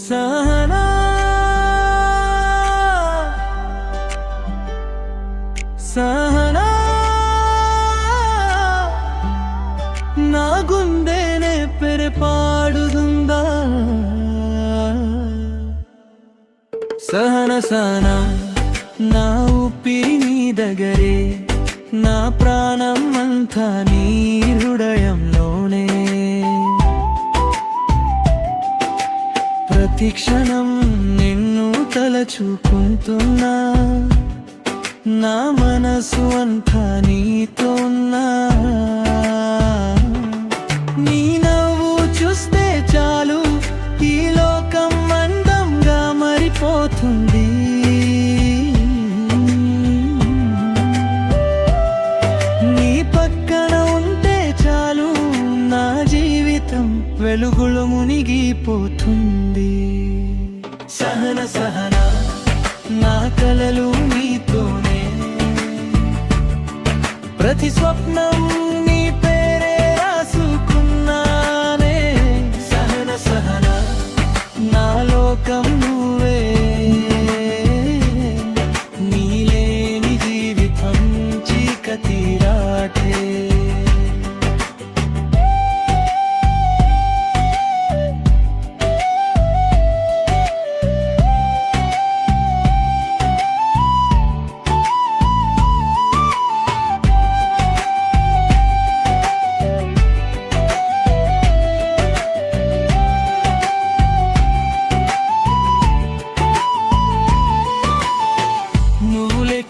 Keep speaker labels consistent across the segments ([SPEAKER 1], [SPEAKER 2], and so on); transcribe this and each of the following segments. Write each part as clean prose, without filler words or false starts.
[SPEAKER 1] సహనా సహనా నా గుండెనే పెరపాడుతుందా సహన సహనా నా ఊపిరి నీ దగ్గరే నా ప్రాణం అంతా నీ హృదయంలోనే ప్రతి క్షణం నిన్ను తలచుకుంటున్నా నా మనసు అంతా నీతో ఉన్నా నీ నవ్వు చూస్తే చాలు ఈ లోకం అందంగా మారిపోతుంది నీ పక్కన ఉంటే చాలు నా జీవితం వెలుగులో మునిగిపోతుంది సహన సహన నా కలలు నీతోనే ప్రతి స్వప్నం నీ పేరే రాసుకున్నానే సహన సహన నా లోకం నువ్వే నీలేని జీవితం చీకటి రాటే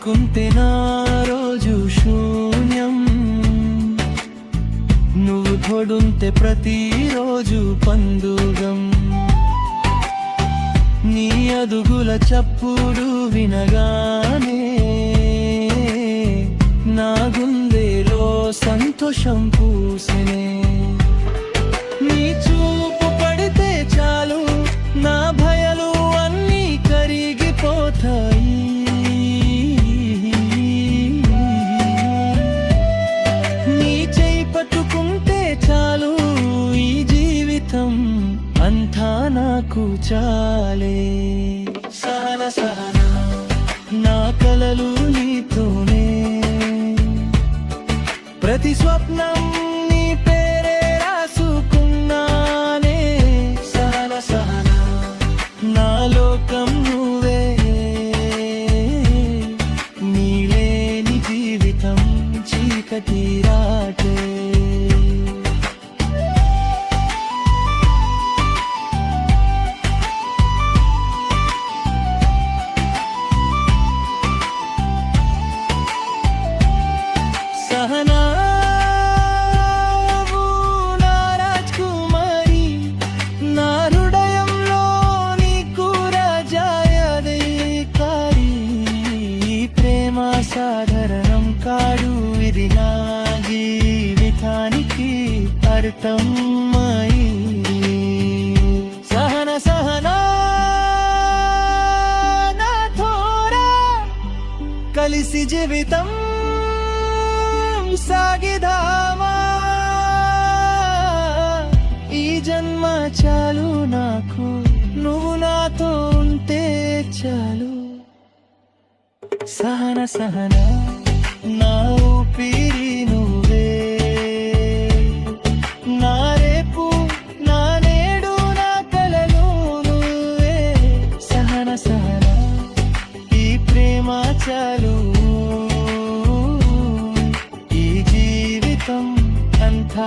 [SPEAKER 1] కుంటే నా రోజు శూన్యం నువ్వు తోడుంటే ప్రతిరోజు పండుగం నీ అదుగుల చప్పుడు వినగానే నా గుండెలో సంతోషం పూసినే నీ చూపు పడితే చాలు నా భయాలు అన్నీ కరిగిపోతాయి అంతా నాకు చాలే సహన సహన నా కలలు నీతోనే ప్రతి స్వప్నం నీ పేరే రాసుకున్నానే సహన సహన నా లోకం నువ్వే నీలేని జీవితం చీకటి రాటే సహనా నా రాజ్కుమారి నా హృదయంలో నీకు రాజాయదైకారి ఈ ప్రేమ సాధారణం కాడు ఇది నా జీవితానికి అర్థమై సహన సహనా నా థోరా కలిసి జీవితం సాగిదామా ఈ జన్మ చాలు నాకు నువ్వు నాతో ఉంటే చాలు సహన సహన నా ఊపిరి నువ్వే నా రేపు నా నేడు నా కలలు నువ్వే సహన సహన ఈ ప్రేమ చాలు అంతా